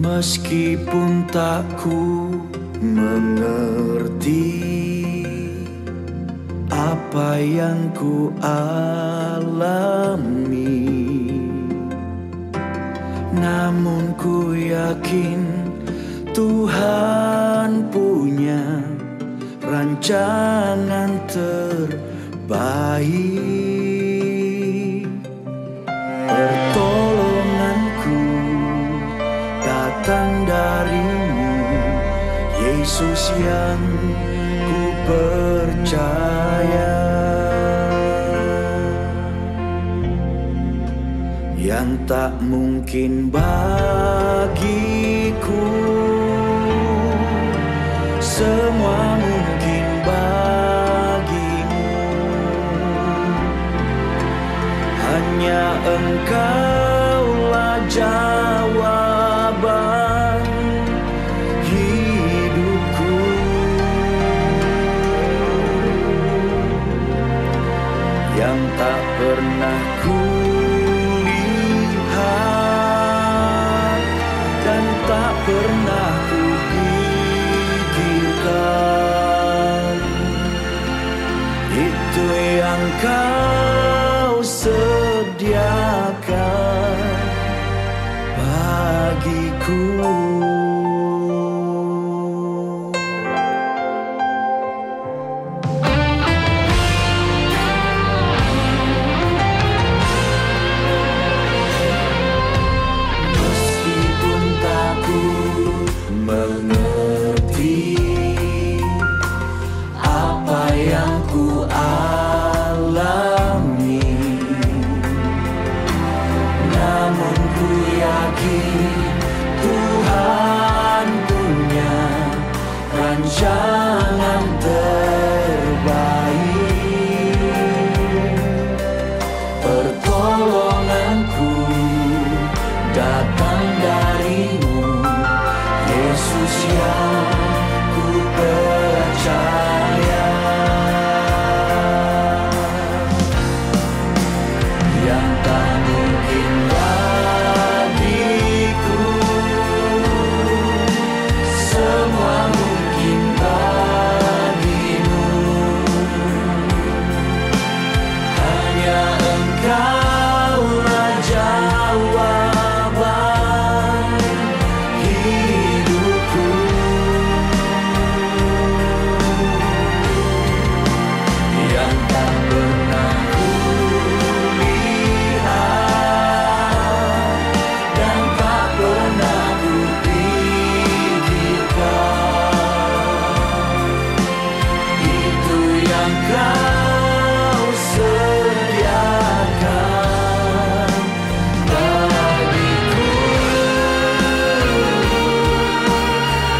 Meskipun tak ku mengerti apa yang ku alami, namun ku yakin Tuhan punya rancangan terbaik. Pertolonganku datang darimu, Yesus yang ku percaya, yang tak mungkin bagiku semua mungkin bagimu. Hanya Engkaulah jawaban hidupku. Yang tak pernah ku lihat dan tak pernah ku pikirkan, itu yang Kau sediakan bagiku. Meskipun tak ku mengerti apa yang ku alami, namun ku yakin Tuhan punya rancangan terbaik. Pertolonganku datang darimu, Yesus yang ku percaya, yang tak mungkin bagiku semua mungkin bagimu. Hanya Engkaulah jawaban hidupku. Yang tak pernah ku lihat dan tak pernah ku pikirkan, itu yang Kau sediakan bagiku.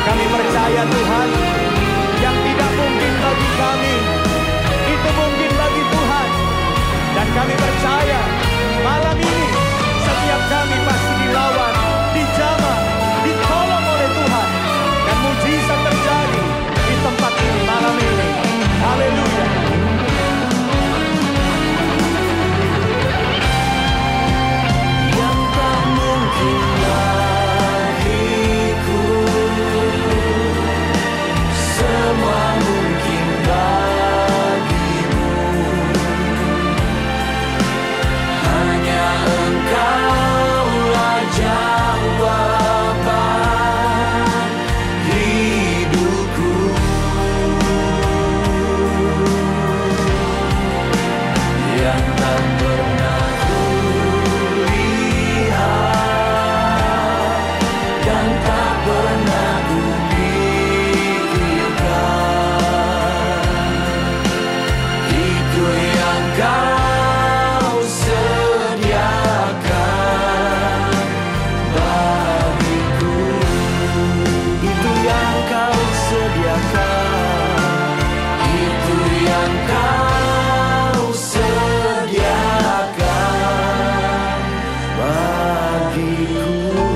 Kami percaya Tuhan, yang tidak mungkin bagi kami, itu mungkin bagi Tuhan. Dan kami percaya malam ini setiap kami pasti dilawan, dijamah, ditolong oleh Tuhan. Dan mujizat terjadi di tempat ini malam ini. Haleluya. Yang tak mungkin bagiku semua mungkin bagimu. Hanya Engkaulah jawaban hidupku. Yang tak pernah ku lihat dan tak pernah ku pikirkan, itu yang Kau sediakan bagiku. Itu yang Kau sediakan, itu yang Kau sediakan bagiku.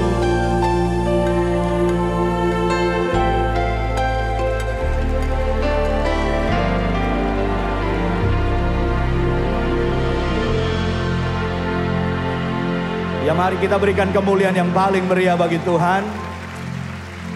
Ya mari kita berikan kemuliaan yang paling meriah bagi Tuhan.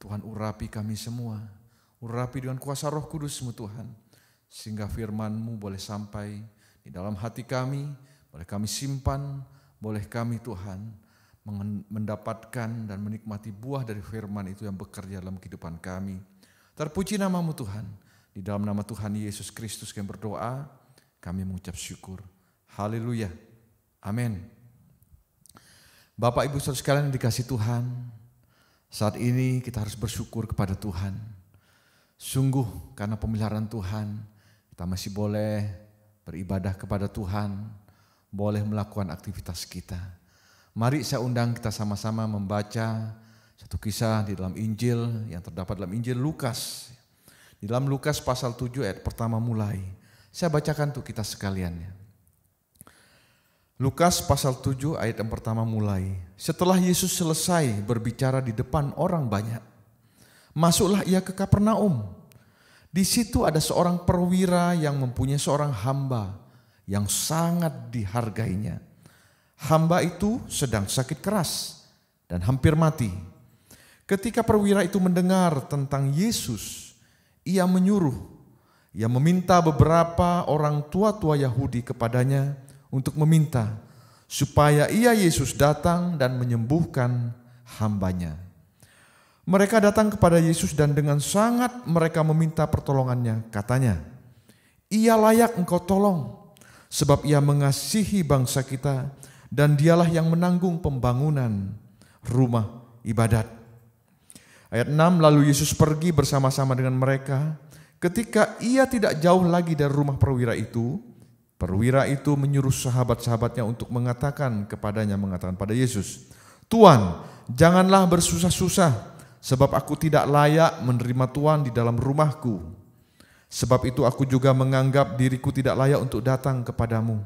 Tuhan urapi kami semua, urapi dengan kuasa Roh Kudus-Mu Tuhan, sehingga firman-Mu boleh sampai di dalam hati kami, boleh kami simpan, boleh kami Tuhan mendapatkan dan menikmati buah dari firman itu yang bekerja dalam kehidupan kami. Terpuji nama-Mu Tuhan, di dalam nama Tuhan Yesus Kristus kami berdoa, kami mengucap syukur. Haleluya, amin. Bapak Ibu Saudara sekalian yang dikasihi Tuhan, saat ini kita harus bersyukur kepada Tuhan. Sungguh karena pemeliharaan Tuhan, kita masih boleh beribadah kepada Tuhan, boleh melakukan aktivitas kita. Mari saya undang kita sama-sama membaca satu kisah di dalam Injil yang terdapat dalam Injil Lukas. Di dalam Lukas pasal 7 ayat pertama mulai. Saya bacakan untuk kita sekalian ya. Lukas pasal 7 ayat yang pertama mulai. Setelah Yesus selesai berbicara di depan orang banyak, masuklah ia ke Kapernaum. Di situ ada seorang perwira yang mempunyai seorang hamba yang sangat dihargainya. Hamba itu sedang sakit keras dan hampir mati. Ketika perwira itu mendengar tentang Yesus, ia meminta beberapa orang tua-tua Yahudi kepadanya untuk meminta supaya Yesus datang dan menyembuhkan hambanya. Mereka datang kepada Yesus dan dengan sangat mereka meminta pertolongannya. Katanya, ia layak engkau tolong sebab ia mengasihi bangsa kita dan dialah yang menanggung pembangunan rumah ibadat. Ayat 6, lalu Yesus pergi bersama-sama dengan mereka. Ketika ia tidak jauh lagi dari rumah perwira itu menyuruh sahabat-sahabatnya untuk mengatakan pada Yesus, Tuan, janganlah bersusah-susah, sebab aku tidak layak menerima Tuan di dalam rumahku. Sebab itu aku juga menganggap diriku tidak layak untuk datang kepadamu.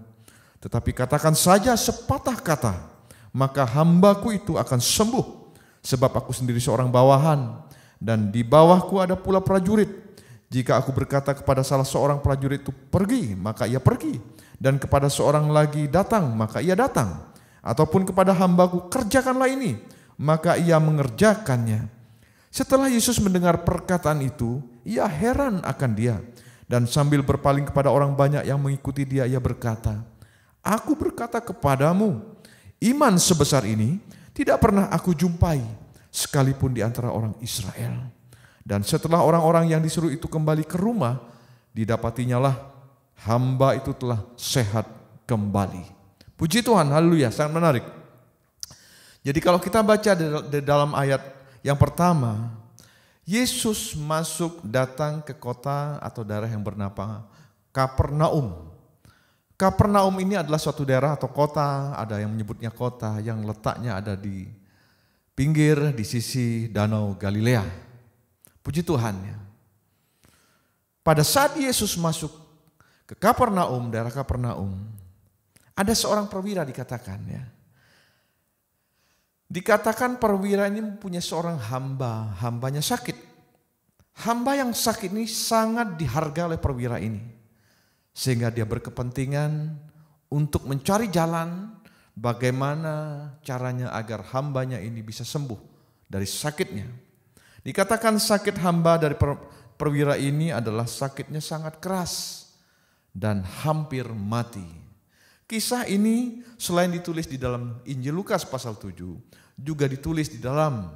Tetapi katakan saja sepatah kata, maka hambaku itu akan sembuh. Sebab aku sendiri seorang bawahan, dan di bawahku ada pula prajurit. Jika aku berkata kepada salah seorang prajurit itu pergi, maka ia pergi. Dan kepada seorang lagi datang, maka ia datang. Ataupun kepada hambaku kerjakanlah ini, maka ia mengerjakannya. Setelah Yesus mendengar perkataan itu, ia heran akan dia. Dan sambil berpaling kepada orang banyak yang mengikuti dia, ia berkata, aku berkata kepadamu, iman sebesar ini tidak pernah aku jumpai, sekalipun di antara orang Israel. Dan setelah orang-orang yang disuruh itu kembali ke rumah, didapatinyalah hamba itu telah sehat kembali. Puji Tuhan, haleluya, sangat menarik. Jadi kalau kita baca di dalam ayat yang pertama, Yesus datang ke kota atau daerah yang bernama Kapernaum. Kapernaum ini adalah suatu daerah atau kota, ada yang menyebutnya kota yang letaknya ada di pinggir di sisi Danau Galilea. Puji Tuhan ya. Pada saat Yesus masuk ke Kapernaum, daerah Kapernaum, ada seorang perwira dikatakan ya. Dikatakan perwira ini mempunyai seorang hambanya sakit. Hamba yang sakit ini sangat dihargai oleh perwira ini. Sehingga dia berkepentingan untuk mencari jalan bagaimana caranya agar hambanya ini bisa sembuh dari sakitnya. Dikatakan sakit hamba dari perwira ini adalah sakitnya sangat keras dan hampir mati. Kisah ini selain ditulis di dalam Injil Lukas pasal 7, juga ditulis di dalam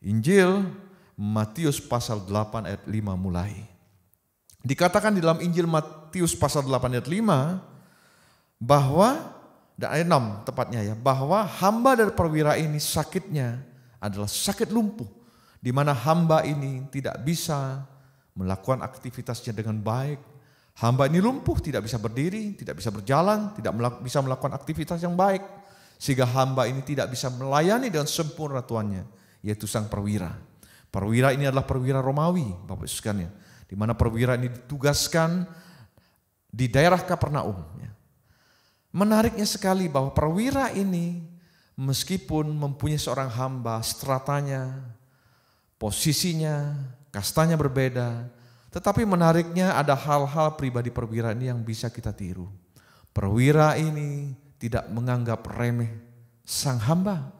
Injil Matius pasal 8 ayat 5 mulai. Dikatakan di dalam Injil Matius pasal 8 ayat 5 bahwa, dan ayat 6 tepatnya ya, bahwa hamba dari perwira ini sakitnya adalah sakit lumpuh, di mana hamba ini tidak bisa melakukan aktivitasnya dengan baik. Hamba ini lumpuh, tidak bisa berdiri, tidak bisa berjalan, tidak bisa melakukan aktivitas yang baik. Sehingga hamba ini tidak bisa melayani dengan sempurna tuannya, yaitu sang perwira. Perwira ini adalah perwira Romawi, Bapak Ibu sekalian, di mana perwira ini ditugaskan di daerah Kapernaum. Menariknya sekali bahwa perwira ini meskipun mempunyai seorang hamba, stratanya, posisinya, kastanya berbeda, tetapi menariknya ada hal-hal pribadi perwira ini yang bisa kita tiru. Perwira ini tidak menganggap remeh sang hamba,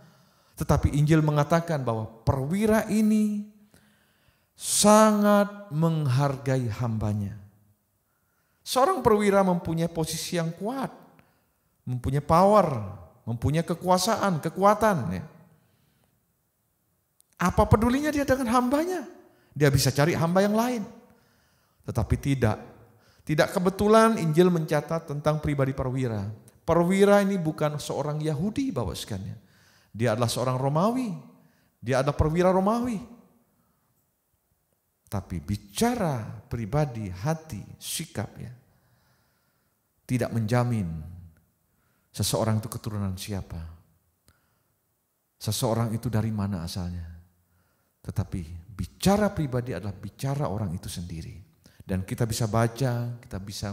tetapi Injil mengatakan bahwa perwira ini sangat menghargai hambanya. Seorang perwira mempunyai posisi yang kuat, mempunyai power, mempunyai kekuasaan, kekuatan. Ya. Apa pedulinya dia dengan hambanya? Dia bisa cari hamba yang lain. Tetapi tidak kebetulan Injil mencatat tentang pribadi perwira. Perwira ini bukan seorang Yahudi, Bapak sekalian. Dia adalah seorang Romawi. Dia adalah perwira Romawi. Tapi bicara pribadi, hati, sikap ya, tidak menjamin seseorang itu keturunan siapa. Seseorang itu dari mana asalnya. Tetapi bicara pribadi adalah bicara orang itu sendiri. Dan kita bisa baca, kita bisa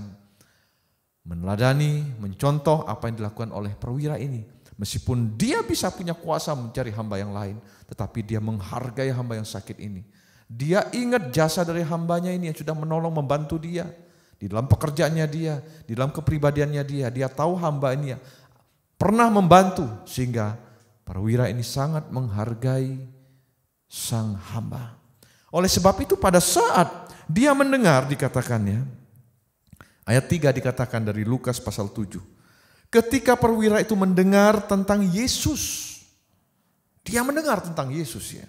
meneladani, mencontoh apa yang dilakukan oleh perwira ini. Meskipun dia bisa punya kuasa mencari hamba yang lain, tetapi dia menghargai hamba yang sakit ini. Dia ingat jasa dari hambanya ini yang sudah menolong, membantu dia. Di dalam pekerjaannya dia, di dalam kepribadiannya dia. Dia tahu hamba ini pernah membantu. Sehingga perwira ini sangat menghargai sang hamba. Oleh sebab itu pada saat dia mendengar, dikatakannya, ayat 3 dikatakan dari Lukas pasal 7. Ketika perwira itu mendengar tentang Yesus. Dia mendengar tentang Yesus ya.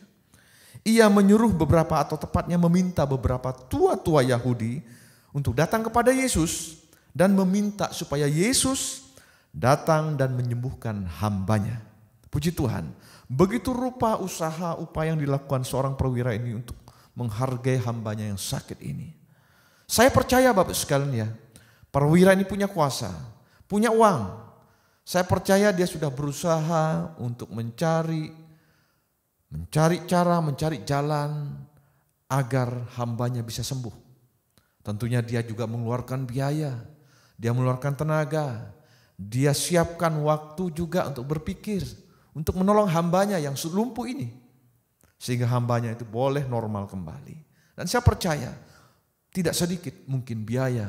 Ia menyuruh beberapa atau tepatnya meminta beberapa tua-tua Yahudi untuk datang kepada Yesus dan meminta supaya Yesus datang dan menyembuhkan hambanya. Puji Tuhan, begitu rupa usaha upaya yang dilakukan seorang perwira ini untuk menghargai hambanya yang sakit ini. Saya percaya Bapak sekalian ya, perwira ini punya kuasa, punya uang. Saya percaya dia sudah berusaha untuk mencari cara, mencari jalan agar hambanya bisa sembuh. Tentunya dia juga mengeluarkan biaya, dia mengeluarkan tenaga, dia siapkan waktu juga untuk berpikir, untuk menolong hambanya yang lumpuh ini. Sehingga hambanya itu boleh normal kembali. Dan saya percaya tidak sedikit mungkin biaya,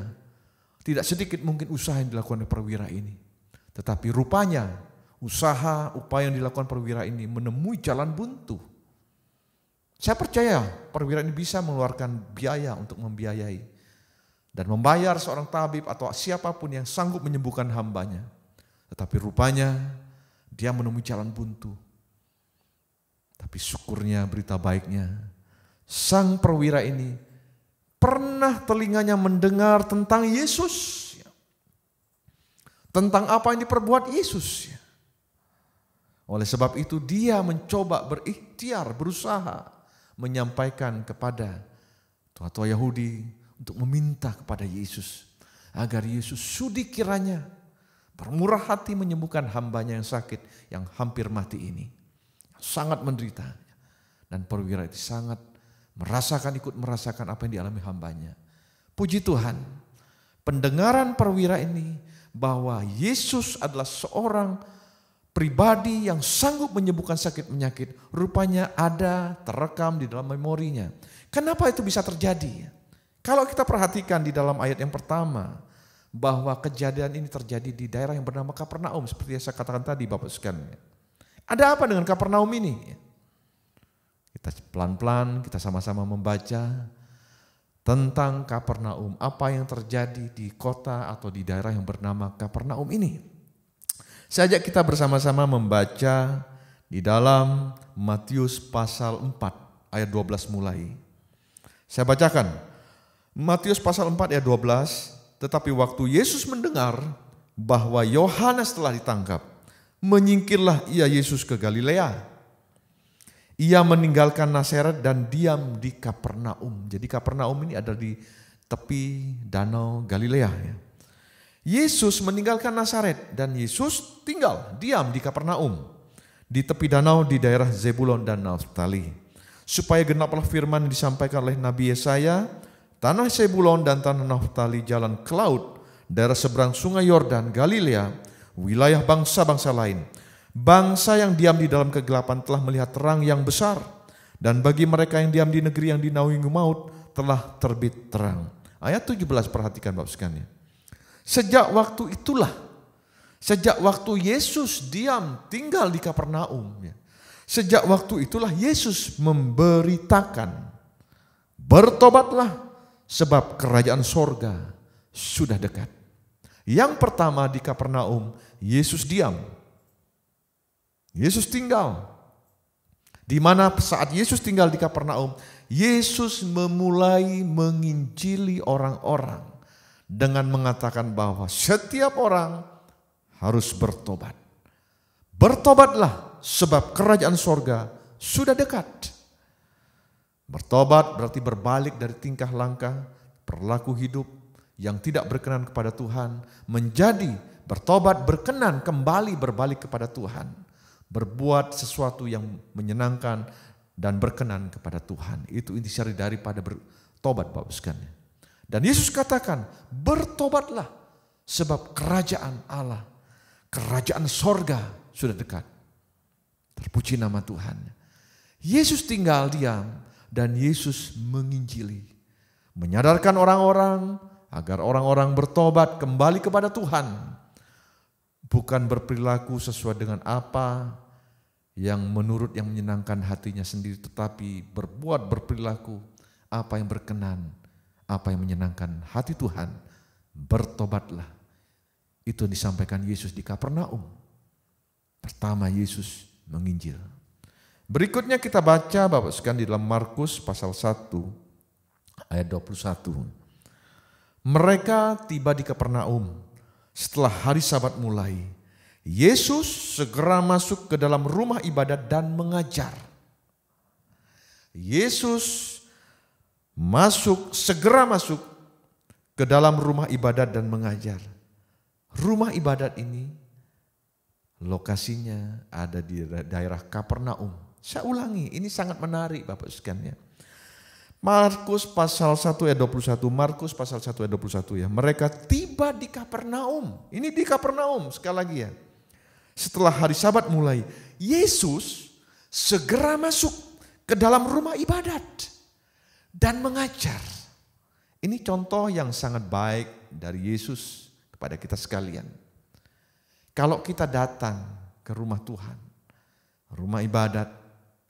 tidak sedikit mungkin usaha yang dilakukan oleh perwira ini. Tetapi rupanya usaha, upaya yang dilakukan perwira ini menemui jalan buntu. Saya percaya perwira ini bisa mengeluarkan biaya untuk membiayai dan membayar seorang tabib atau siapapun yang sanggup menyembuhkan hambanya. Tetapi rupanya dia menemui jalan buntu. Tapi syukurnya, berita baiknya, sang perwira ini pernah telinganya mendengar tentang Yesus. Tentang apa yang diperbuat Yesus. Oleh sebab itu dia mencoba berikhtiar, berusaha menyampaikan kepada tua-tua Yahudi untuk meminta kepada Yesus. Agar Yesus sudi kiranya bermurah hati menyembuhkan hambanya yang sakit, yang hampir mati ini. Sangat menderita. Dan perwira itu sangat ikut merasakan apa yang dialami hambanya. Puji Tuhan, pendengaran perwira ini bahwa Yesus adalah seorang pribadi yang sanggup menyembuhkan sakit penyakit, rupanya ada terekam di dalam memorinya. Kenapa itu bisa terjadi? Kalau kita perhatikan di dalam ayat yang pertama, bahwa kejadian ini terjadi di daerah yang bernama Kapernaum, seperti yang saya katakan tadi Bapak sekalian. Ada apa dengan Kapernaum ini? Kita pelan-pelan, kita sama-sama membaca tentang Kapernaum. Apa yang terjadi di kota atau di daerah yang bernama Kapernaum ini. Saya ajak kita bersama-sama membaca di dalam Matius pasal 4 ayat 12 mulai. Saya bacakan. Matius pasal 4 ayat 12. Tetapi waktu Yesus mendengar bahwa Yohanes telah ditangkap, menyingkirlah ia Yesus ke Galilea. Ia meninggalkan Nazaret dan diam di Kapernaum. Jadi Kapernaum ini ada di tepi danau Galilea. Yesus meninggalkan Nazaret dan Yesus diam di Kapernaum. Di tepi danau di daerah Zebulon dan Naftali. Supaya genaplah firman yang disampaikan oleh Nabi Yesaya, tanah Zebulon dan tanah Naftali jalan ke laut, daerah seberang sungai Yordan, Galilea, wilayah bangsa-bangsa lain. Bangsa yang diam di dalam kegelapan telah melihat terang yang besar. Dan bagi mereka yang diam di negeri yang dinaungi maut telah terbit terang. Ayat 17 perhatikan Bapak sekalian. Sejak waktu Yesus diam tinggal di Kapernaum. Sejak waktu itulah Yesus memberitakan Bertobatlah sebab kerajaan sorga sudah dekat. Yang pertama di Kapernaum, Yesus diam. Yesus tinggal. Di mana saat Yesus tinggal di Kapernaum, Yesus memulai menginjili orang-orang dengan mengatakan bahwa setiap orang harus bertobat. Bertobatlah sebab kerajaan sorga sudah dekat. Bertobat berarti berbalik dari tingkah langkah, perilaku hidup yang tidak berkenan kepada Tuhan, menjadi bertobat, berkenan, kembali berbalik kepada Tuhan. Berbuat sesuatu yang menyenangkan dan berkenan kepada Tuhan. Itu intisari daripada bertobat, Bapak sekalian. Dan Yesus katakan, bertobatlah sebab kerajaan Allah, kerajaan sorga sudah dekat. Terpuji nama Tuhan. Yesus tinggal diam dan Yesus menginjili. Menyadarkan orang-orang agar orang-orang bertobat kembali kepada Tuhan. Bukan berperilaku sesuai dengan apa yang menurut yang menyenangkan hatinya sendiri, tetapi berperilaku apa yang berkenan, apa yang menyenangkan hati Tuhan. Bertobatlah. Itu yang disampaikan Yesus di Kapernaum. Pertama Yesus menginjil. Berikutnya kita baca Bapak sekalian di dalam Markus pasal 1 ayat 21. Mereka tiba di Kapernaum setelah hari Sabat mulai. Yesus segera masuk ke dalam rumah ibadat dan mengajar. Yesus segera masuk ke dalam rumah ibadat dan mengajar. Rumah ibadat ini lokasinya ada di daerah Kapernaum. Saya ulangi, ini sangat menarik Bapak sekalian. Markus pasal 1 ayat 21, Markus pasal 1 ayat 21 ya. Mereka tiba di Kapernaum. Ini di Kapernaum sekali lagi ya. Setelah hari Sabat mulai, Yesus segera masuk ke dalam rumah ibadat dan mengajar. Ini contoh yang sangat baik dari Yesus kepada kita sekalian. Kalau kita datang ke rumah Tuhan, rumah ibadat,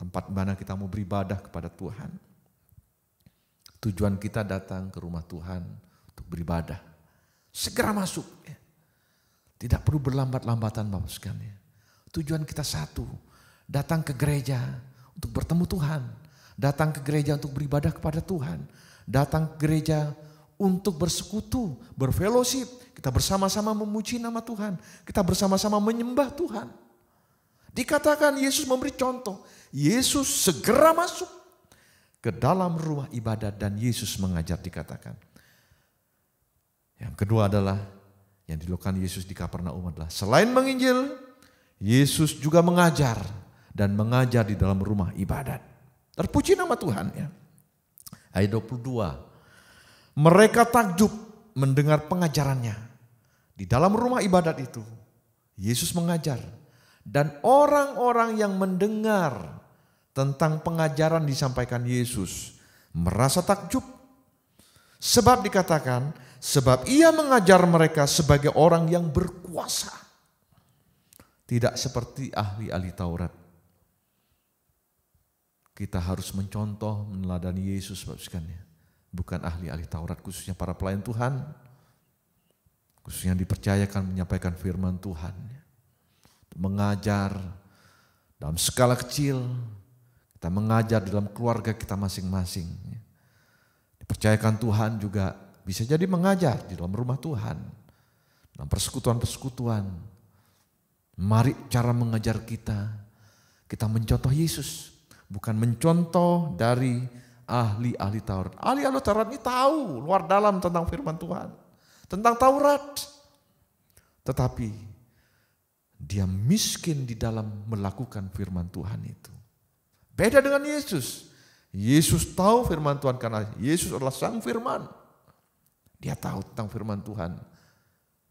tempat mana kita mau beribadah kepada Tuhan. Tujuan kita datang ke rumah Tuhan untuk beribadah. Segera masuk. Tidak perlu berlambat-lambatan Bapak sekalian. Tujuan kita satu, datang ke gereja untuk bertemu Tuhan. Datang ke gereja untuk beribadah kepada Tuhan. Datang ke gereja untuk bersekutu, berfellowship. Kita bersama-sama memuji nama Tuhan. Kita bersama-sama menyembah Tuhan. Dikatakan Yesus memberi contoh. Yesus segera masuk ke dalam rumah ibadat dan Yesus mengajar dikatakan. Yang kedua adalah yang dilakukan Yesus di Kapernaum adalah selain menginjil, Yesus juga mengajar dan mengajar di dalam rumah ibadat. Terpuji nama Tuhan ya. Ayat 22. Mereka takjub mendengar pengajarannya. Di dalam rumah ibadat itu Yesus mengajar dan orang-orang yang mendengar tentang pengajaran disampaikan Yesus merasa takjub. Sebab dikatakan, sebab ia mengajar mereka sebagai orang yang berkuasa. Tidak seperti ahli-ahli Taurat. Kita harus mencontoh, meneladani Yesus Bapak sekalian. Bukan ahli-ahli Taurat, khususnya para pelayan Tuhan. Khususnya dipercayakan menyampaikan firman Tuhan. Mengajar dalam skala kecil. Kita mengajar di dalam keluarga kita masing-masing. Dipercayakan Tuhan juga bisa jadi mengajar di dalam rumah Tuhan. Dalam persekutuan-persekutuan. Mari cara mengajar kita. Kita mencontoh Yesus. Bukan mencontoh dari ahli-ahli Taurat. Ahli-ahli Taurat ini tahu luar dalam tentang firman Tuhan. Tentang Taurat. Tetapi dia miskin di dalam melakukan firman Tuhan itu. Beda dengan Yesus. Yesus tahu firman Tuhan karena Yesus adalah sang firman. Dia tahu tentang firman Tuhan.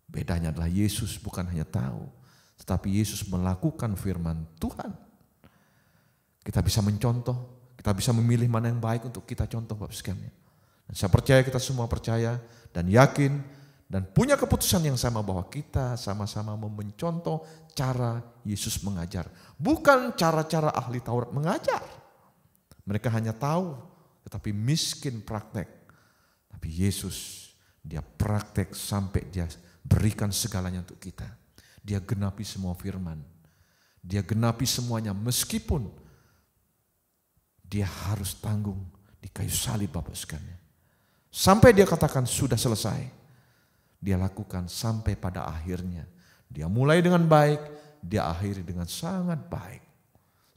Bedanya adalah Yesus bukan hanya tahu, tetapi Yesus melakukan firman Tuhan. Kita bisa mencontoh, kita bisa memilih mana yang baik untuk kita contoh Bapak sekalian. Dan saya percaya kita semua percaya dan yakin dan punya keputusan yang sama bahwa kita sama-sama mencontoh cara Yesus mengajar. Bukan cara-cara ahli Taurat mengajar. Mereka hanya tahu, tetapi miskin praktek. Tapi Yesus, dia praktek sampai dia berikan segalanya untuk kita. Dia genapi semua firman. Dia genapi semuanya meskipun dia harus tanggung di kayu salib Bapak sekalian. Sampai dia katakan sudah selesai. Dia lakukan sampai pada akhirnya. Dia mulai dengan baik, dia akhiri dengan sangat baik.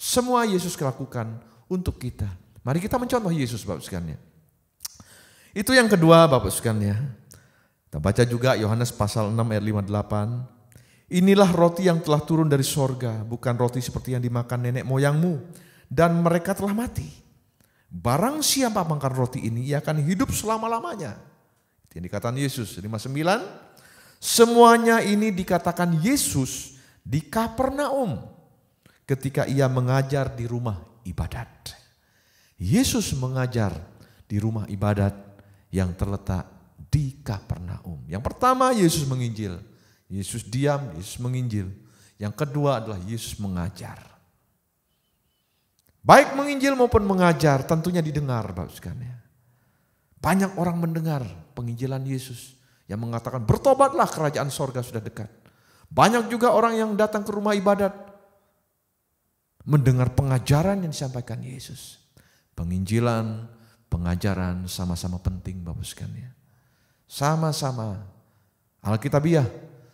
Semua Yesus lakukan untuk kita. Mari kita mencontoh Yesus Bapak sekalian. Itu yang kedua Bapak sekalian. Kita baca juga Yohanes pasal 6 ayat 58. Inilah roti yang telah turun dari sorga, bukan roti seperti yang dimakan nenek moyangmu. Dan mereka telah mati. Barang siapa makan roti ini, ia akan hidup selama-lamanya. Itu yang dikatakan Yesus, 59. Semuanya ini dikatakan Yesus di Kapernaum ketika ia mengajar di rumah ibadat. Yesus mengajar di rumah ibadat yang terletak di Kapernaum. Yang pertama Yesus menginjil. Yesus diam, Yesus menginjil. Yang kedua adalah Yesus mengajar. Baik menginjil maupun mengajar tentunya didengar Bapak sekalian. Banyak orang mendengar penginjilan Yesus yang mengatakan bertobatlah kerajaan sorga sudah dekat. Banyak juga orang yang datang ke rumah ibadat mendengar pengajaran yang disampaikan Yesus. Penginjilan, pengajaran sama-sama penting Bapak sekalian. Sama-sama Alkitabiah,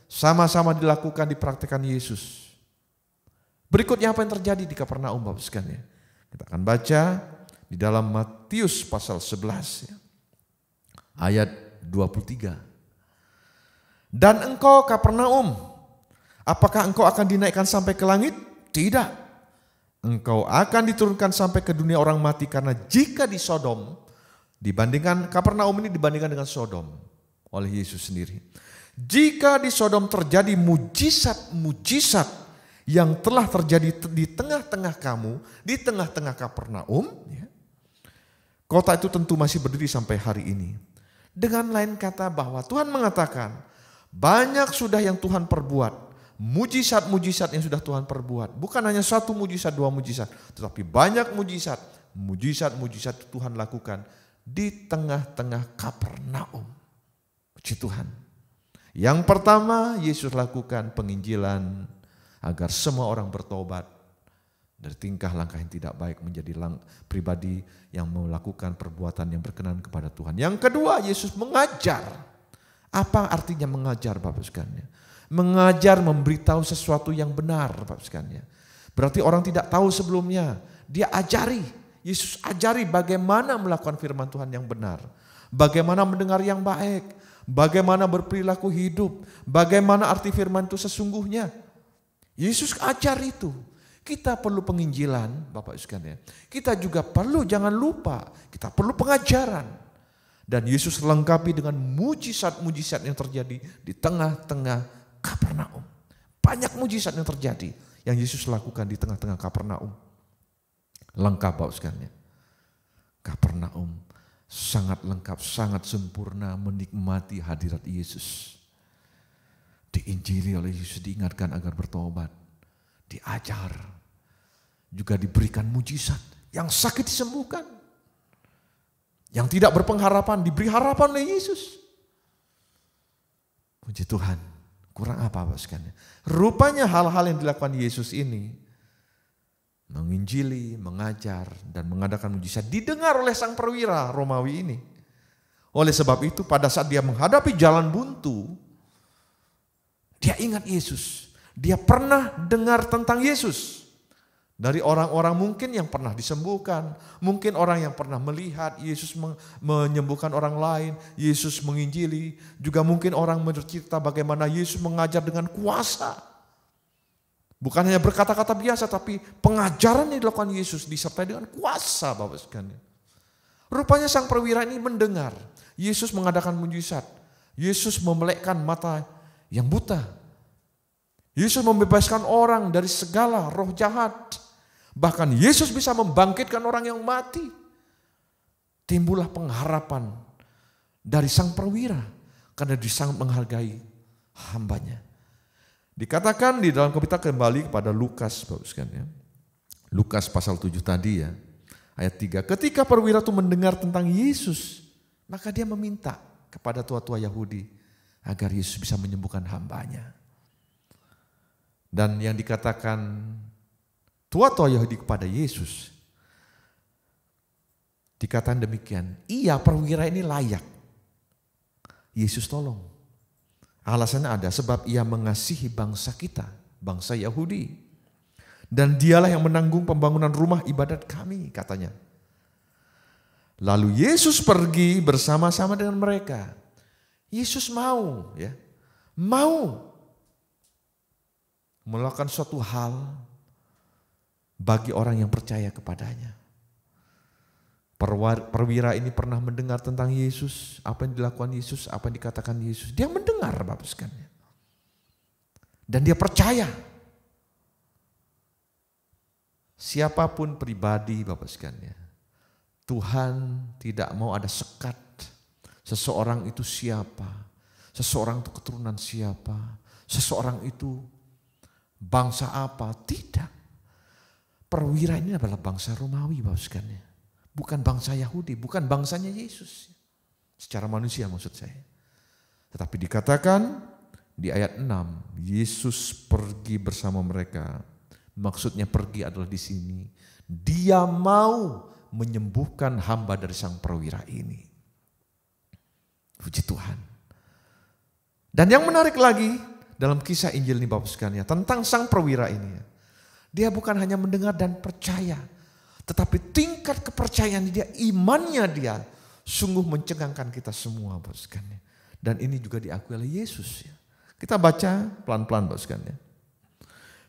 sama-sama dilakukan, dipraktikkan Yesus. Berikutnya apa yang terjadi di Kapernaum Bapak sekalian? Kita akan baca di dalam Matius pasal 11 ayat 23. Dan engkau Kapernaum, apakah engkau akan dinaikkan sampai ke langit? Tidak. Engkau akan diturunkan sampai ke dunia orang mati, karena jika di Sodom, dibandingkan Kapernaum ini dibandingkan dengan Sodom oleh Yesus sendiri. Jika di Sodom terjadi mujizat-mujizat yang telah terjadi di tengah-tengah kamu, di tengah-tengah Kapernaum, kota itu tentu masih berdiri sampai hari ini. Dengan lain kata bahwa Tuhan mengatakan, banyak sudah yang Tuhan perbuat, mujizat-mujizat yang sudah Tuhan perbuat. Bukan hanya satu mujizat, dua mujizat, tetapi banyak mujizat. Mujizat-mujizat Tuhan lakukan di tengah-tengah Kapernaum. Puji Tuhan. Yang pertama Yesus lakukan penginjilan agar semua orang bertobat dari tingkah langkah yang tidak baik menjadi pribadi yang melakukan perbuatan yang berkenan kepada Tuhan. Yang kedua Yesus mengajar. Apa artinya mengajar Bapak sekalian? Mengajar, memberitahu sesuatu yang benar Bapak sekalian. Berarti orang tidak tahu sebelumnya, dia ajari. Yesus ajari bagaimana melakukan firman Tuhan yang benar. Bagaimana mendengar yang baik. Bagaimana berperilaku hidup. Bagaimana arti firman itu sesungguhnya. Yesus ajar itu. Kita perlu penginjilan Bapak sekalian. Kita juga perlu, jangan lupa, kita perlu pengajaran. Dan Yesus lengkapi dengan mujizat-mujizat yang terjadi di tengah-tengah Kapernaum. Banyak mujizat yang terjadi yang Yesus lakukan di tengah-tengah Kapernaum. Lengkap Bapak sekalian. Kapernaum sangat lengkap, sangat sempurna menikmati hadirat Yesus. Diinjili oleh Yesus, diingatkan agar bertobat. Diajar. Juga diberikan mujizat. Yang sakit disembuhkan. Yang tidak berpengharapan diberi harapan oleh Yesus. Puji Tuhan. Kurang apa Bapak sekalian? Rupanya hal-hal yang dilakukan Yesus ini, menginjili, mengajar, dan mengadakan mujizat, didengar oleh sang perwira Romawi ini. Oleh sebab itu pada saat dia menghadapi jalan buntu, dia ingat Yesus. Dia pernah dengar tentang Yesus. Dari orang-orang mungkin yang pernah disembuhkan, mungkin orang yang pernah melihat Yesus menyembuhkan orang lain, Yesus menginjili, juga mungkin orang bercerita bagaimana Yesus mengajar dengan kuasa. Bukan hanya berkata-kata biasa, tapi pengajaran yang dilakukan Yesus disertai dengan kuasa Bapak sekalian. Rupanya sang perwira ini mendengar Yesus mengadakan mujizat, Yesus memelekkan mata yang buta, Yesus membebaskan orang dari segala roh jahat. Bahkan Yesus bisa membangkitkan orang yang mati. Timbullah pengharapan dari sang perwira karena dia sangat menghargai hambanya. Dikatakan di dalam kita kembali kepada Lukas, Bapak sekalian. Lukas pasal 7 tadi ya. Ayat 3, ketika perwira itu mendengar tentang Yesus, maka dia meminta kepada tua-tua Yahudi agar Yesus bisa menyembuhkan hambanya. Dan yang dikatakan tua-tua Yahudi kepada Yesus, dikatakan demikian, iya perwira ini layak. Yesus tolong. Alasannya ada, sebab ia mengasihi bangsa kita, bangsa Yahudi. Dan dialah yang menanggung pembangunan rumah ibadat kami, katanya. Lalu Yesus pergi bersama-sama dengan mereka. Yesus mau melakukan suatu hal bagi orang yang percaya kepadanya. Perwira ini pernah mendengar tentang Yesus, apa yang dilakukan Yesus, apa yang dikatakan Yesus. Dia mendengar Bapak sekalian. Dan dia percaya. Siapapun pribadi Bapak sekalian, Tuhan tidak mau ada sekat. Seseorang itu siapa, seseorang itu keturunan siapa, seseorang itu bangsa apa, tidak. Perwira ini adalah bangsa Romawi Bapak sekalian. Bukan bangsa Yahudi, bukan bangsanya Yesus. Secara manusia maksud saya. Tetapi dikatakan di ayat 6, Yesus pergi bersama mereka. Maksudnya pergi adalah di sini. Dia mau menyembuhkan hamba dari sang perwira ini. Puji Tuhan. Dan yang menarik lagi dalam kisah Injil ini Bapak sekalian, tentang sang perwira ini. Dia bukan hanya mendengar dan percaya, tetapi tingkat kepercayaan dia, imannya dia sungguh mencengangkan kita semua Bapak sekalian. Dan ini juga diakui oleh Yesus. Kita baca pelan-pelan Bapak sekalian.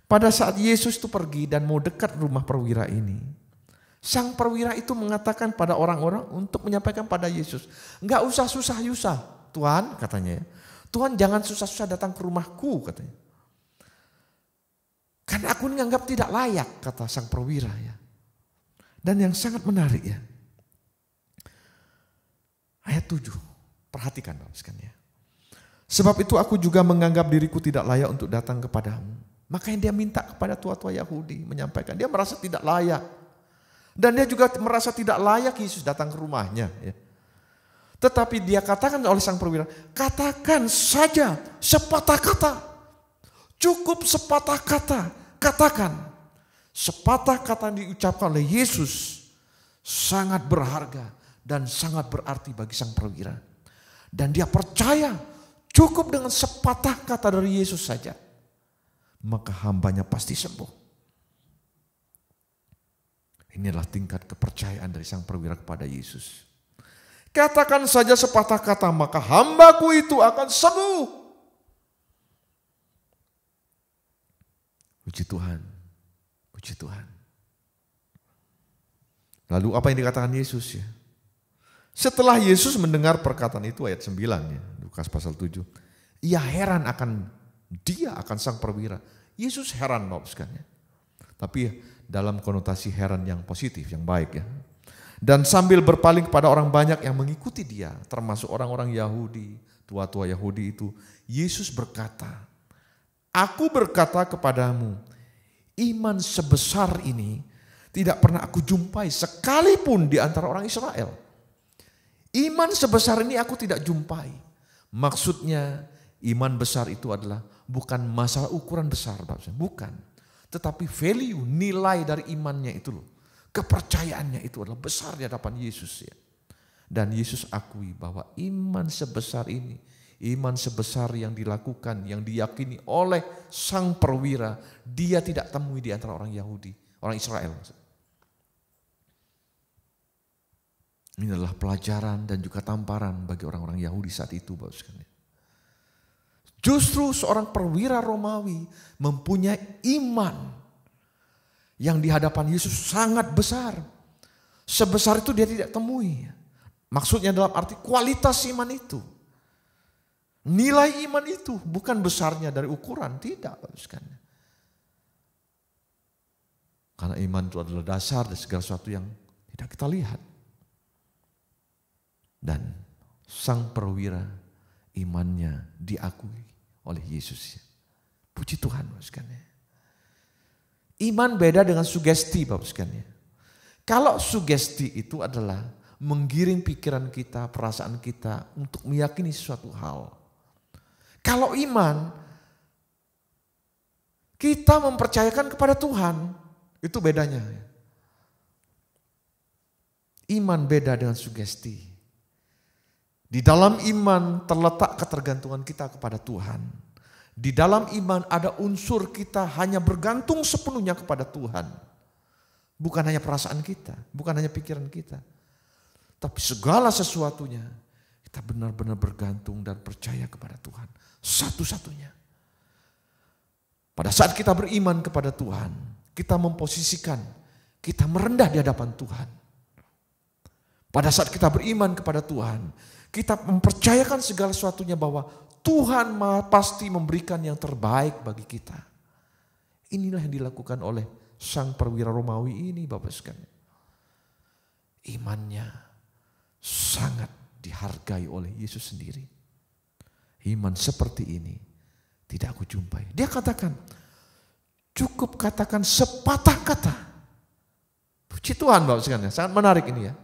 Pada saat Yesus itu pergi dan mau dekat rumah perwira ini, sang perwira itu mengatakan pada orang-orang untuk menyampaikan pada Yesus, enggak usah susah-susah Tuhan, katanya. Tuhan jangan susah-susah datang ke rumahku, katanya. Karena aku menganggap tidak layak, kata sang perwira ya. Dan yang sangat menarik ya, ayat 7, perhatikan Bapak sekalian. Sebab itu aku juga menganggap diriku tidak layak untuk datang kepadamu. Makanya dia minta kepada tua-tua Yahudi menyampaikan, dia merasa tidak layak. Dan dia juga merasa tidak layak Yesus datang ke rumahnya. Ya. Tetapi dia katakan oleh sang perwira, katakan saja sepatah kata. Cukup sepatah kata, katakan. Sepatah kata yang diucapkan oleh Yesus sangat berharga dan sangat berarti bagi sang perwira. Dan dia percaya cukup dengan sepatah kata dari Yesus saja, maka hambanya pasti sembuh. Inilah tingkat kepercayaan dari sang perwira kepada Yesus. Katakan saja sepatah kata, maka hambaku itu akan sembuh. Puji Tuhan. Puji Tuhan. Lalu apa yang dikatakan Yesus ya? Setelah Yesus mendengar perkataan itu ayat 9 ya, Lukas pasal 7. Ia heran akan sang perwira. Yesus heran Bapak sekalian. Tapi dalam konotasi heran yang positif, yang baik ya. Dan sambil berpaling kepada orang banyak yang mengikuti dia, termasuk orang-orang Yahudi, tua-tua Yahudi itu, Yesus berkata, aku berkata kepadamu, iman sebesar ini tidak pernah aku jumpai sekalipun di antara orang Israel. Iman sebesar ini aku tidak jumpai. Maksudnya iman besar itu adalah bukan masalah ukuran besar, bukan. Tetapi value, nilai dari imannya itu loh. Kepercayaannya itu adalah besar di hadapan Yesus ya. Dan Yesus akui bahwa iman sebesar ini, iman sebesar yang dilakukan, yang diyakini oleh sang perwira, dia tidak temui di antara orang Yahudi, orang Israel. Ini adalah pelajaran dan juga tamparan bagi orang-orang Yahudi saat itu, Bapak sekalian. Justru seorang perwira Romawi mempunyai iman yang di hadapan Yesus sangat besar. Sebesar itu dia tidak temui. Maksudnya dalam arti kualitas iman itu. Nilai iman itu bukan besarnya dari ukuran, tidak. Karena iman itu adalah dasar dari segala sesuatu yang tidak kita lihat. Dan sang perwira imannya diakui oleh Yesus. Puji Tuhan Bapak sekalian. Iman beda dengan sugesti Bapak sekalian. Kalau sugesti itu adalah menggiring pikiran kita, perasaan kita untuk meyakini sesuatu hal. Kalau iman, kita mempercayakan kepada Tuhan, itu bedanya. Iman beda dengan sugesti. Di dalam iman terletak ketergantungan kita kepada Tuhan. Di dalam iman ada unsur kita hanya bergantung sepenuhnya kepada Tuhan. Bukan hanya perasaan kita, bukan hanya pikiran kita. Tapi segala sesuatunya kita benar-benar bergantung dan percaya kepada Tuhan. Satu-satunya. Pada saat kita beriman kepada Tuhan, kita memposisikan, kita merendah di hadapan Tuhan. Pada saat kita beriman kepada Tuhan, kita mempercayakan segala sesuatunya bahwa Tuhan pasti memberikan yang terbaik bagi kita. Inilah yang dilakukan oleh sang perwira Romawi ini, Bapak sekalian. Imannya sangat dihargai oleh Yesus sendiri. Iman seperti ini tidak aku jumpai. Dia katakan, cukup katakan sepatah kata. Puji Tuhan, Bapak sekalian, sangat menarik ini ya.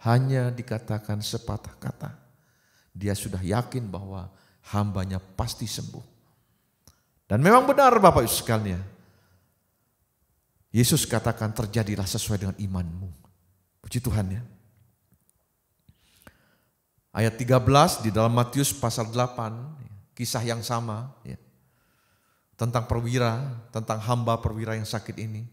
Hanya dikatakan sepatah kata. Dia sudah yakin bahwa hambanya pasti sembuh. Dan memang benar Bapak sekalian. Yesus katakan terjadilah sesuai dengan imanmu. Puji Tuhan ya. Ayat 13 di dalam Matius pasal 8, kisah yang sama ya. Tentang perwira, tentang hamba perwira yang sakit ini.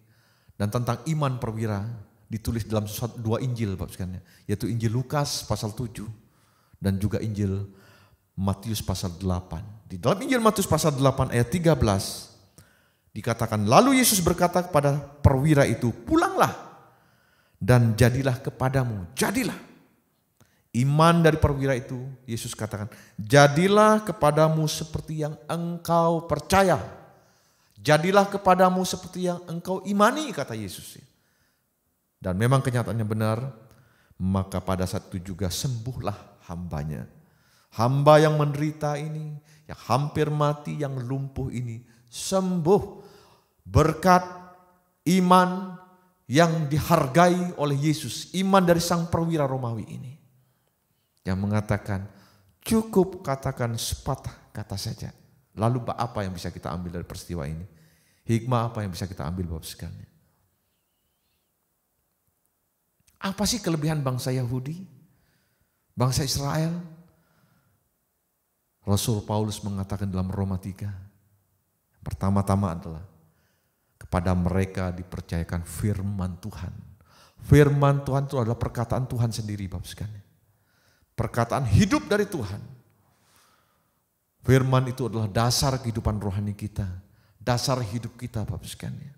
Dan tentang iman perwira ditulis dalam dua Injil Bapak sekalian, yaitu Injil Lukas pasal 7 dan juga Injil Matius pasal 8. Di dalam Injil Matius pasal 8 ayat 13 dikatakan, lalu Yesus berkata kepada perwira itu, pulanglah dan jadilah kepadamu, jadilah. Iman dari perwira itu, Yesus katakan, jadilah kepadamu seperti yang engkau percaya. Jadilah kepadamu seperti yang engkau imani, kata Yesus. Dan memang kenyataannya benar, maka pada saat itu juga sembuhlah hambanya. Hamba yang menderita ini, yang hampir mati, yang lumpuh ini, sembuh berkat iman yang dihargai oleh Yesus. Iman dari sang perwira Romawi ini. Yang mengatakan cukup katakan sepatah kata saja. Lalu apa yang bisa kita ambil dari peristiwa ini? Hikmah apa yang bisa kita ambil Bapak sekalian? Apa sih kelebihan bangsa Yahudi? Bangsa Israel? Rasul Paulus mengatakan dalam Roma 3. Pertama-tama adalah kepada mereka dipercayakan firman Tuhan. Firman Tuhan itu adalah perkataan Tuhan sendiri Bapak sekalian. Perkataan hidup dari Tuhan. Firman itu adalah dasar kehidupan rohani kita. Dasar hidup kita Bapak sekalian.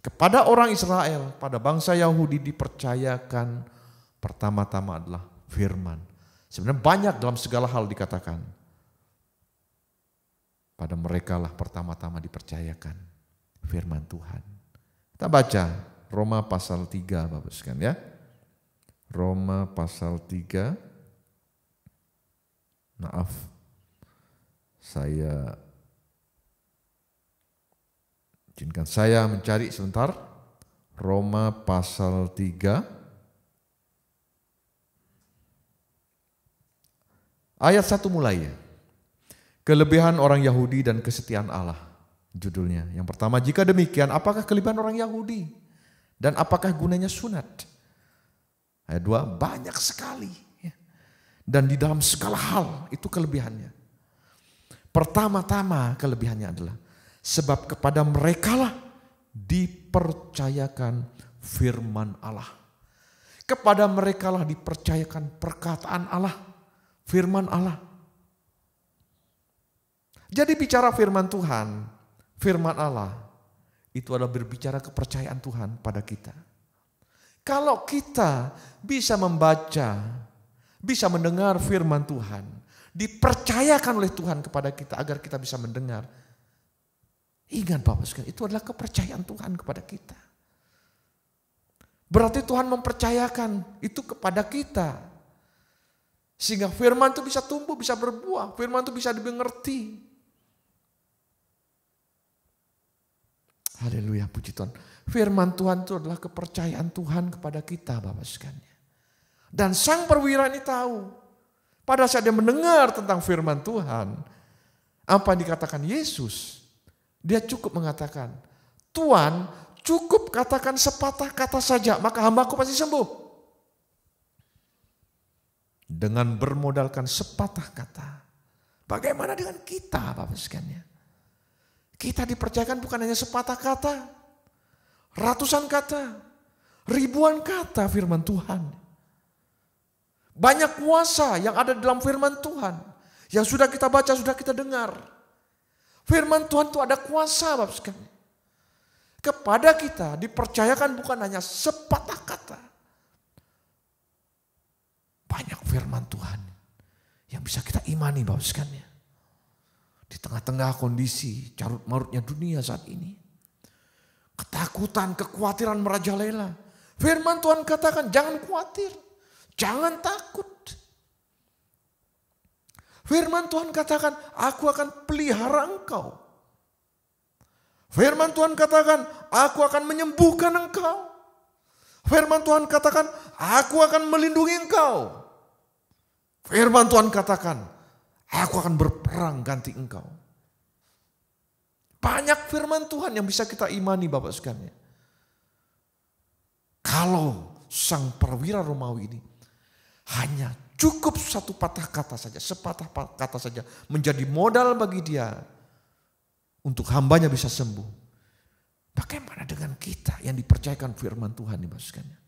Kepada orang Israel, pada bangsa Yahudi dipercayakan pertama-tama adalah firman. Sebenarnya banyak dalam segala hal dikatakan. Pada mereka lah pertama-tama dipercayakan firman Tuhan. Kita baca Roma pasal 3 Bapak sekalian ya. Roma pasal 3. Maaf. Izinkan saya mencari sebentar. Roma pasal 3. Ayat 1 mulai ya. Kelebihan orang Yahudi dan kesetiaan Allah, judulnya. Yang pertama, jika demikian, apakah kelebihan orang Yahudi? Dan apakah gunanya sunat? Ayat 2, banyak sekali. Dan di dalam segala hal, itu kelebihannya. Pertama-tama kelebihannya adalah, sebab kepada merekalah dipercayakan firman Allah. Kepada merekalah dipercayakan perkataan Allah, firman Allah. Jadi bicara firman Tuhan, firman Allah, itu adalah berbicara kepercayaan Tuhan pada kita. Kalau kita bisa membaca, bisa mendengar firman Tuhan, dipercayakan oleh Tuhan kepada kita agar kita bisa mendengar. Ingat Bapak sekalian, itu adalah kepercayaan Tuhan kepada kita. Berarti Tuhan mempercayakan itu kepada kita. Sehingga firman itu bisa tumbuh, bisa berbuah, firman itu bisa dimengerti. Haleluya, puji Tuhan. Firman Tuhan itu adalah kepercayaan Tuhan kepada kita, Bapak sekalian. Dan sang perwira ini tahu, pada saat dia mendengar tentang firman Tuhan, apa yang dikatakan Yesus, dia cukup mengatakan, Tuhan cukup katakan sepatah kata saja, maka hambaku pasti sembuh. Dengan bermodalkan sepatah kata. Bagaimana dengan kita, Bapak sekalian? Kita dipercayakan bukan hanya sepatah kata, ratusan kata, ribuan kata firman Tuhan. Banyak kuasa yang ada dalam firman Tuhan. Yang sudah kita baca, sudah kita dengar. Firman Tuhan itu ada kuasa, Bapak sekalian. Kepada kita dipercayakan bukan hanya sepatah kata. Banyak firman Tuhan yang bisa kita imani, Bapak sekalian. Di tengah-tengah kondisi carut marutnya dunia saat ini. Ketakutan, kekhawatiran merajalela. Firman Tuhan katakan jangan khawatir, jangan takut. Firman Tuhan katakan aku akan pelihara engkau. Firman Tuhan katakan aku akan menyembuhkan engkau. Firman Tuhan katakan aku akan melindungi engkau. Firman Tuhan katakan aku akan berperang ganti engkau. Banyak firman Tuhan yang bisa kita imani, Bapak sekalian. Kalau sang perwira Romawi ini hanya cukup satu patah kata saja, sepatah kata saja menjadi modal bagi dia untuk hambanya bisa sembuh. Bagaimana dengan kita yang dipercayakan firman Tuhan, Bapak sekalian?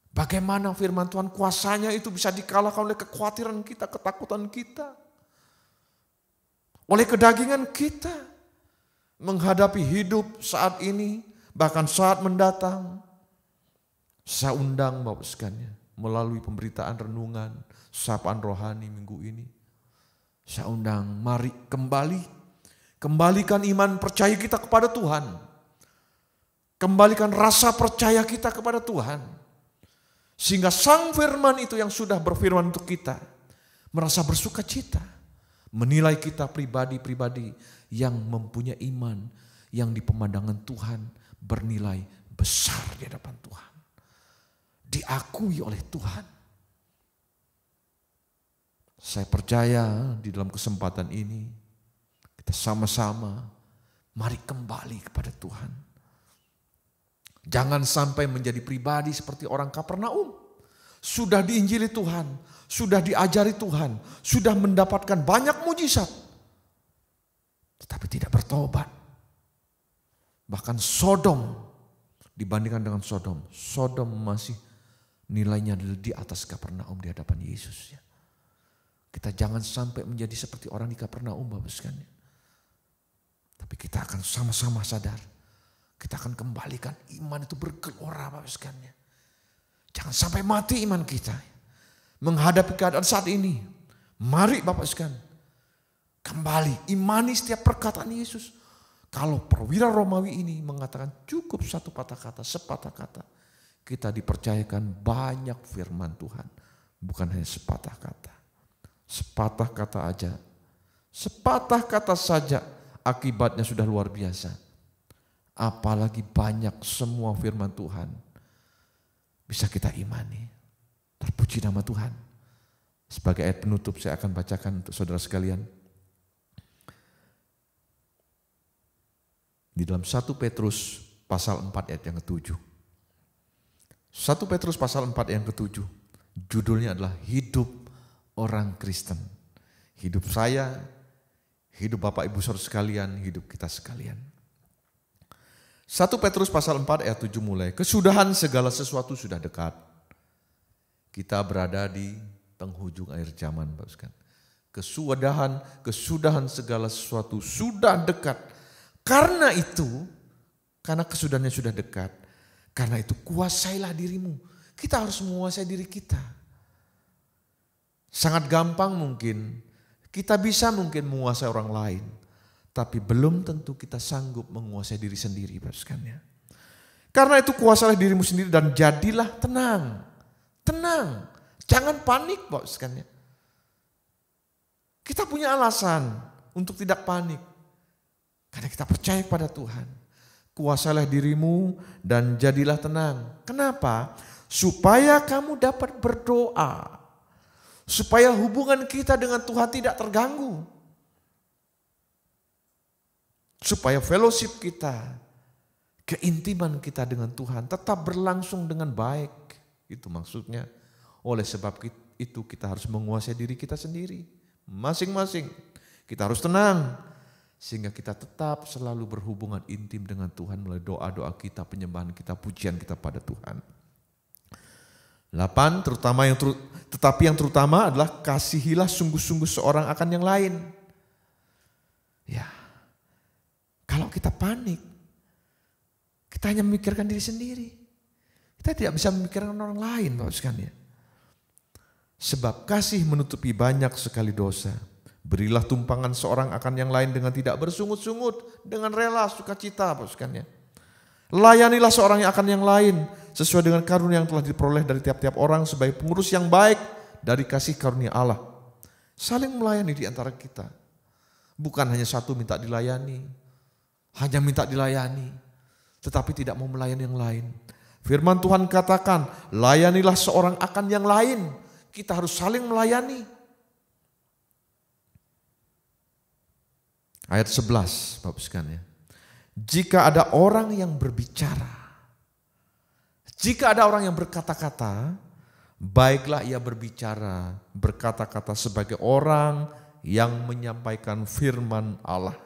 Bagaimana firman Tuhan kuasanya itu bisa dikalahkan oleh kekhawatiran kita, ketakutan kita. Oleh kedagingan kita. Menghadapi hidup saat ini, bahkan saat mendatang. Saya undang Bapak sekalian melalui pemberitaan renungan, sapaan rohani minggu ini. Saya undang, mari kembalikan iman percaya kita kepada Tuhan. Kembalikan rasa percaya kita kepada Tuhan. Sehingga sang firman itu yang sudah berfirman untuk kita merasa bersuka cita. Menilai kita pribadi-pribadi yang mempunyai iman yang di pemandangan Tuhan bernilai besar di hadapan Tuhan. Diakui oleh Tuhan. Saya percaya di dalam kesempatan ini kita sama-sama mari kembali kepada Tuhan. Jangan sampai menjadi pribadi seperti orang Kapernaum. Sudah diinjili Tuhan, sudah diajari Tuhan, sudah mendapatkan banyak mujizat. Tetapi tidak bertobat. Bahkan Sodom, dibandingkan dengan Sodom, Sodom masih nilainya di atas Kapernaum di hadapan Yesus. Kita jangan sampai menjadi seperti orang di Kapernaum, Bapak sekalian. Tapi kita akan sama-sama sadar. Kita akan kembalikan iman itu bergelora, Bapak sekalian. Jangan sampai mati iman kita. Menghadapi keadaan saat ini. Mari Bapak sekalian. Kembali imani setiap perkataan Yesus. Kalau perwira Romawi ini mengatakan cukup satu patah kata, sepatah kata. Kita dipercayakan banyak firman Tuhan. Bukan hanya sepatah kata. Sepatah kata aja. Sepatah kata saja akibatnya sudah luar biasa. Apalagi banyak semua firman Tuhan bisa kita imani. Terpuji nama Tuhan. Sebagai ayat penutup saya akan bacakan untuk saudara sekalian. Di dalam 1 Petrus pasal 4 ayat yang ke-7. 1 Petrus pasal 4 ayat yang ke-7. Judulnya adalah hidup orang Kristen. Hidup saya, hidup Bapak Ibu saudara sekalian, hidup kita sekalian. 1 Petrus pasal 4 ayat 7 mulai. Kesudahan segala sesuatu sudah dekat. Kita berada di penghujung akhir zaman. Kesudahan segala sesuatu sudah dekat. Karena itu, karena kesudahannya sudah dekat. Karena itu kuasailah dirimu. Kita harus menguasai diri kita. Sangat gampang mungkin. Kita bisa mungkin menguasai orang lain. Tapi belum tentu kita sanggup menguasai diri sendiri, Bapak sekalian. Karena itu kuasailah dirimu sendiri dan jadilah tenang. Tenang, jangan panik, Bapak sekalian. Kita punya alasan untuk tidak panik. Karena kita percaya kepada Tuhan. Kuasailah dirimu dan jadilah tenang. Kenapa? Supaya kamu dapat berdoa. Supaya hubungan kita dengan Tuhan tidak terganggu. Supaya fellowship kita, keintiman kita dengan Tuhan tetap berlangsung dengan baik. Itu maksudnya. Oleh sebab itu kita harus menguasai diri kita sendiri. Masing-masing. Kita harus tenang. Sehingga kita tetap selalu berhubungan intim dengan Tuhan melalui doa-doa kita, penyembahan kita, pujian kita pada Tuhan. 8, tetapi yang terutama adalah kasihilah sungguh-sungguh seorang akan yang lain. Ya, kalau kita panik, kita hanya memikirkan diri sendiri. Kita tidak bisa memikirkan orang lain, Bapak sekalian. Sebab kasih menutupi banyak sekali dosa. Berilah tumpangan seorang akan yang lain dengan tidak bersungut-sungut, dengan rela sukacita, Bapak sekalian. Layanilah seorang yang akan yang lain sesuai dengan karunia yang telah diperoleh dari tiap-tiap orang sebagai pengurus yang baik dari kasih karunia Allah. Saling melayani di antara kita. Bukan hanya satu minta dilayani, hanya minta dilayani, tetapi tidak mau melayani yang lain. Firman Tuhan katakan, layanilah seorang akan yang lain. Kita harus saling melayani. Ayat 11, Bapak sekalian. Jika ada orang yang berbicara, jika ada orang yang berkata-kata, baiklah ia berbicara, berkata-kata sebagai orang yang menyampaikan firman Allah.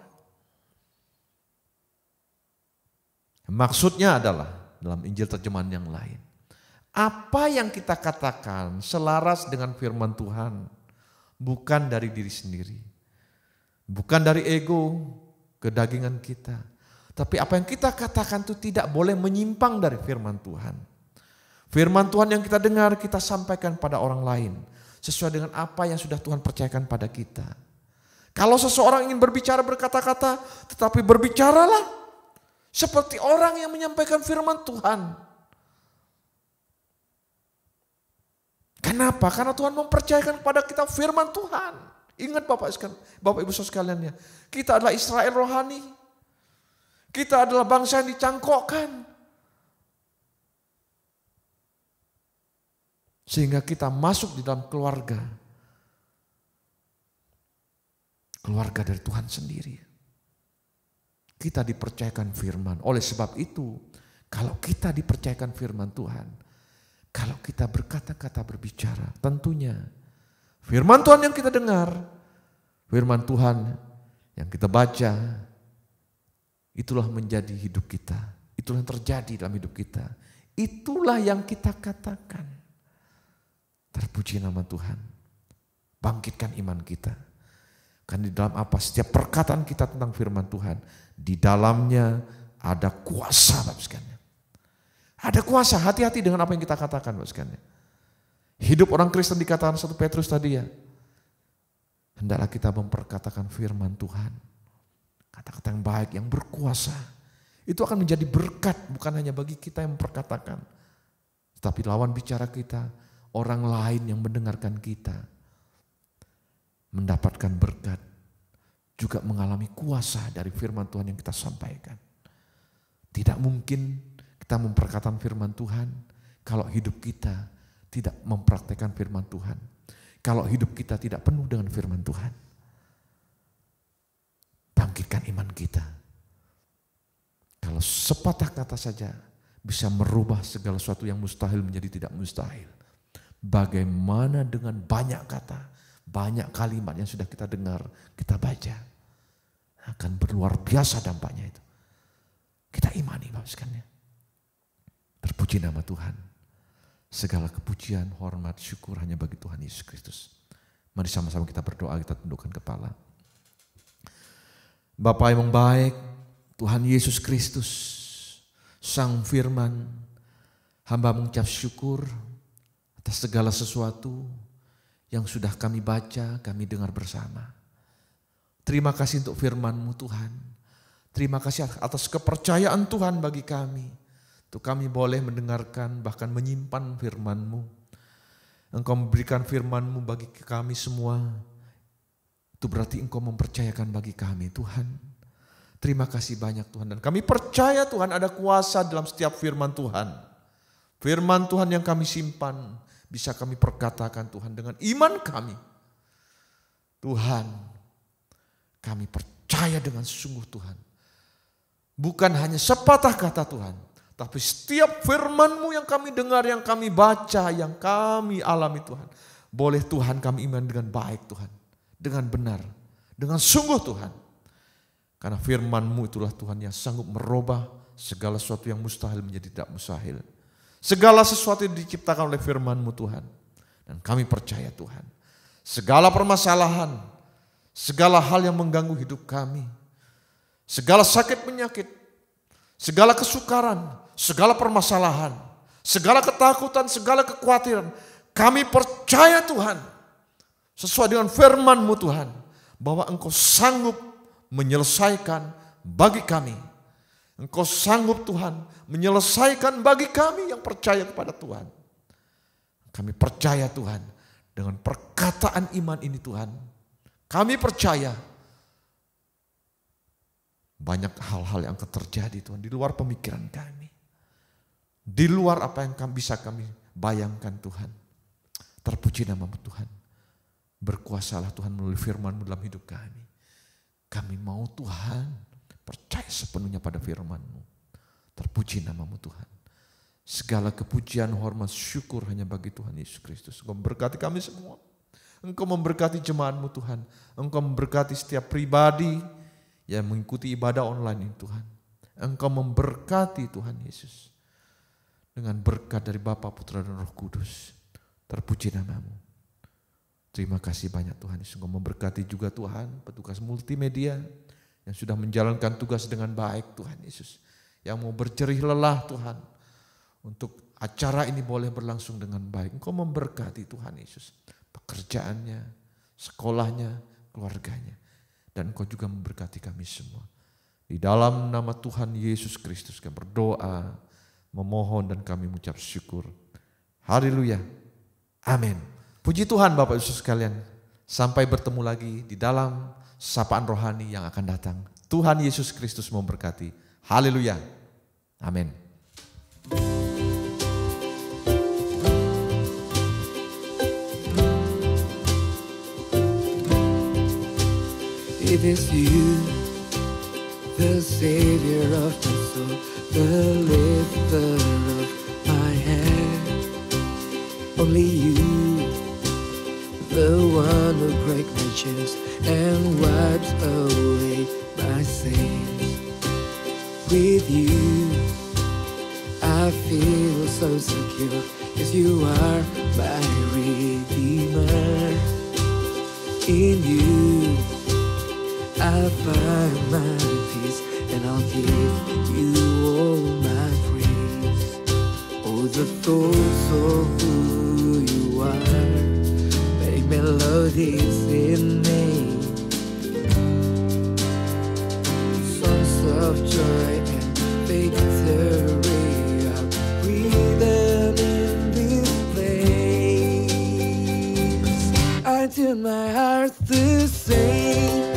Maksudnya adalah dalam Injil terjemahan yang lain. Apa yang kita katakan selaras dengan firman Tuhan, bukan dari diri sendiri. Bukan dari ego, kedagingan kita. Tapi apa yang kita katakan itu tidak boleh menyimpang dari firman Tuhan. Firman Tuhan yang kita dengar, kita sampaikan pada orang lain. Sesuai dengan apa yang sudah Tuhan percayakan pada kita. Kalau seseorang ingin berbicara berkata-kata, tetapi berbicaralah seperti orang yang menyampaikan firman Tuhan. Kenapa? Karena Tuhan mempercayakan kepada kita firman Tuhan. Ingat Bapak Ibu sekalian ya, kita adalah Israel rohani. Kita adalah bangsa yang dicangkokkan. Sehingga kita masuk di dalam keluarga. Keluarga dari Tuhan sendiri. Kita dipercayakan firman. Oleh sebab itu, kalau kita dipercayakan firman Tuhan, kalau kita berkata-kata berbicara, tentunya firman Tuhan yang kita dengar, firman Tuhan yang kita baca, itulah menjadi hidup kita. Itulah yang terjadi dalam hidup kita. Itulah yang kita katakan. Terpuji nama Tuhan. Bangkitkan iman kita. Karena di dalam apa? Setiap perkataan kita tentang firman Tuhan, di dalamnya ada kuasa, Bapak sekalian. Ada kuasa, hati-hati dengan apa yang kita katakan, Bapak sekalian. Hidup orang Kristen dikatakan 1 Petrus tadi ya. Hendaklah kita memperkatakan firman Tuhan. Kata-kata yang baik, yang berkuasa. Itu akan menjadi berkat, bukan hanya bagi kita yang memperkatakan. Tetapi lawan bicara kita, orang lain yang mendengarkan kita. Mendapatkan berkat. Juga mengalami kuasa dari firman Tuhan yang kita sampaikan. Tidak mungkin kita memperkatakan firman Tuhan kalau hidup kita tidak mempraktekkan firman Tuhan. Kalau hidup kita tidak penuh dengan firman Tuhan. Bangkitkan iman kita. Kalau sepatah kata saja bisa merubah segala sesuatu yang mustahil menjadi tidak mustahil. Bagaimana dengan banyak kata, banyak kalimat yang sudah kita dengar, kita baca. Akan berluar biasa dampaknya itu. Kita imani Bapak sekalian. Terpuji nama Tuhan. Segala kepujian, hormat, syukur hanya bagi Tuhan Yesus Kristus. Mari sama-sama kita berdoa, kita tundukkan kepala. Bapa yang baik, Tuhan Yesus Kristus, Sang Firman, hamba mengucap syukur atas segala sesuatu yang sudah kami baca, kami dengar bersama. Terima kasih untuk firman-Mu Tuhan. Terima kasih atas kepercayaan Tuhan bagi kami. Untuk kami boleh mendengarkan bahkan menyimpan firman-Mu. Engkau memberikan firman-Mu bagi kami semua. Itu berarti Engkau mempercayakan bagi kami Tuhan. Terima kasih banyak Tuhan. Dan kami percaya Tuhan ada kuasa dalam setiap firman Tuhan. Firman Tuhan yang kami simpan bisa kami perkatakan Tuhan dengan iman kami. Tuhan, kami percaya dengan sungguh Tuhan. Bukan hanya sepatah kata Tuhan, tapi setiap firman-Mu yang kami dengar, yang kami baca, yang kami alami Tuhan. Boleh Tuhan kami iman dengan baik Tuhan. Dengan benar, dengan sungguh Tuhan. Karena firman-Mu itulah Tuhan yang sanggup merubah segala sesuatu yang mustahil menjadi tidak mustahil. Segala sesuatu yang diciptakan oleh firman-Mu Tuhan. Dan kami percaya Tuhan. Segala permasalahan, segala hal yang mengganggu hidup kami, segala sakit penyakit, segala kesukaran, segala permasalahan, segala ketakutan, segala kekhawatiran, kami percaya Tuhan, sesuai dengan firman-Mu Tuhan, bahwa Engkau sanggup menyelesaikan bagi kami. Engkau sanggup Tuhan menyelesaikan bagi kami yang percaya kepada Tuhan. Kami percaya Tuhan. Dengan perkataan iman ini Tuhan, kami percaya banyak hal-hal yang akan terjadi Tuhan di luar pemikiran kami. Di luar apa yang bisa kami bayangkan Tuhan. Terpuji nama-Mu Tuhan. Berkuasalah Tuhan melalui firman-Mu dalam hidup kami. Kami mau Tuhan percaya sepenuhnya pada firman-Mu. Terpuji nama-Mu Tuhan. Segala kepujian, hormat, syukur hanya bagi Tuhan Yesus Kristus. Engkau memberkati kami semua. Engkau memberkati jemaat-Mu Tuhan. Engkau memberkati setiap pribadi yang mengikuti ibadah online ini Tuhan. Engkau memberkati Tuhan Yesus. Dengan berkat dari Bapa, Putra dan Roh Kudus. Terpuji nama-Mu. Terima kasih banyak Tuhan Yesus. Engkau memberkati juga Tuhan petugas multimedia yang sudah menjalankan tugas dengan baik Tuhan Yesus. Yang mau berjerih lelah Tuhan. Untuk acara ini boleh berlangsung dengan baik. Engkau memberkati Tuhan Yesus. Pekerjaannya, sekolahnya, keluarganya. Dan Engkau juga memberkati kami semua. Di dalam nama Tuhan Yesus Kristus kami berdoa, memohon dan kami mengucap syukur. Haleluya. Amin. Puji Tuhan Bapak Ibu sekalian. Sampai bertemu lagi di dalam sapaan rohani yang akan datang. Tuhan Yesus Kristus memberkati. Haleluya. Amin. It is you, the Savior of my soul, the lifter of my head. Only you, the one who breaks my chains and wipes away my sins. With you, I feel so secure, 'cause you are my Redeemer. In you, I find my peace, and I'll give you all my praise. Oh, the thoughts of who you are make melodies in me, songs of joy and victory. I'll breathe them in this place. I tune my heart to sing.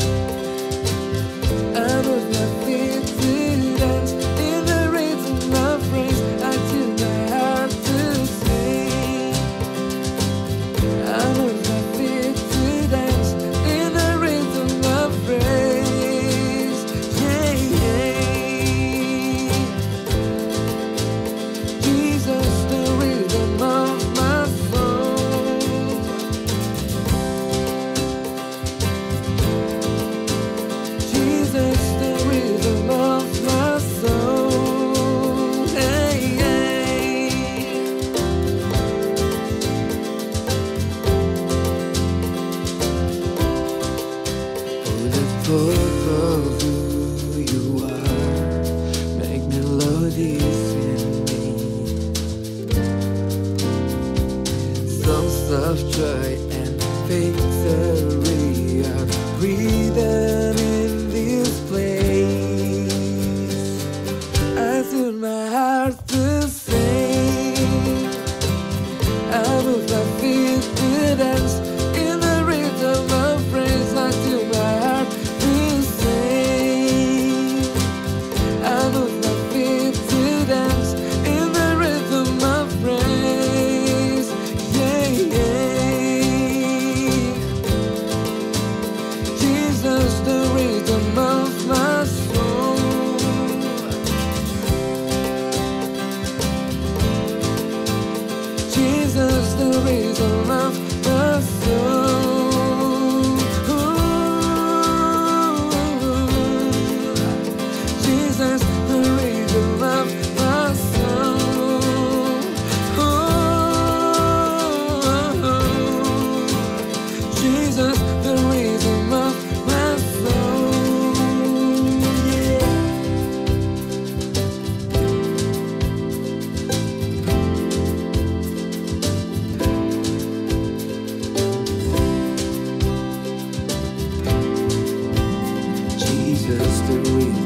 We